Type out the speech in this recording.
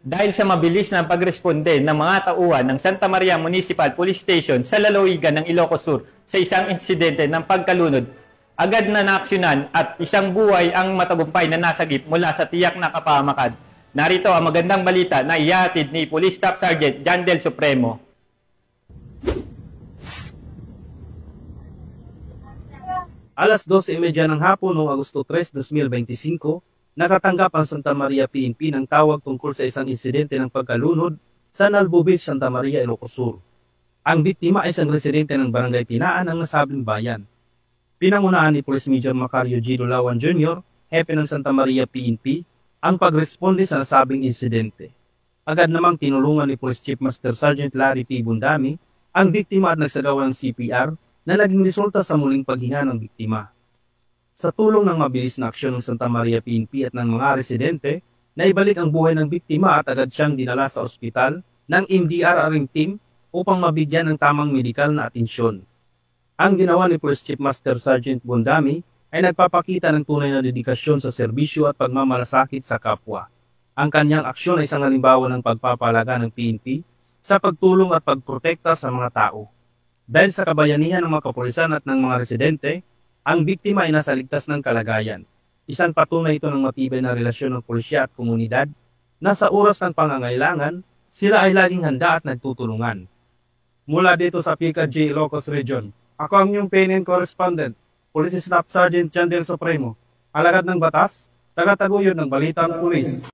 dahil sa mabilis na pagresponde ng mga tauhan ng Santa Maria Municipal Police Station sa lalawigan ng Ilocos Sur sa isang insidente ng pagkalunod, agad na naaksyonan at isang buhay ang matagumpay na nasagip mula sa tiyak na kapahamakan. Narito ang magandang balita na ihatid ni Police Staff Sergeant John Del Supremo. Alas 12:30 ng hapon noong Agosto 3, 2025, nakatanggap ang Santa Maria PNP ng tawag tungkol sa isang insidente ng pagkalunod sa Nalbo Beach, Santa Maria, Ilocos Sur. Ang biktima ay isang residente ng Barangay Pinaan ng nasabing bayan. Pinangunahan ni Police Major Macario G. Dulawan Jr., hepe ng Santa Maria PNP, ang pagresponde sa nasabing insidente. Agad namang tinulungan ni Police Chief Master Sergeant Larry P. Bundami ang biktima at nagsagawa ng CPR na naging resulta sa muling paghinga ng biktima. Sa tulong ng mabilis na aksyon ng Santa Maria PNP at ng mga residente, naibalik ang buhay ng biktima at agad siyang dinala sa ospital ng MDRRing team upang mabigyan ng tamang medikal na atensyon. Ang ginawa ni Police Chief Master Sergeant Bundami ay nagpapakita ng tunay na dedikasyon sa serbisyo at pagmamalasakit sa kapwa. Ang kanyang aksyon ay isang halimbawa ng pagpapahalaga ng PNP sa pagtulong at pagprotekta sa mga tao. Dahil sa kabayanihan ng mga kapulisan at ng mga residente, ang biktima ay nasa ligtas ng kalagayan. Isang patunay ito ng matibay na relasyon ng pulisya at komunidad na sa oras ng pangangailangan, sila ay laging handa at nagtutulungan. Mula dito sa PKJ Ilocos Region, ako ang inyong PNN correspondent, Police Staff Sergeant John Del Supremo, alagad ng batas, taga-taguyod ng Balitang Pulis.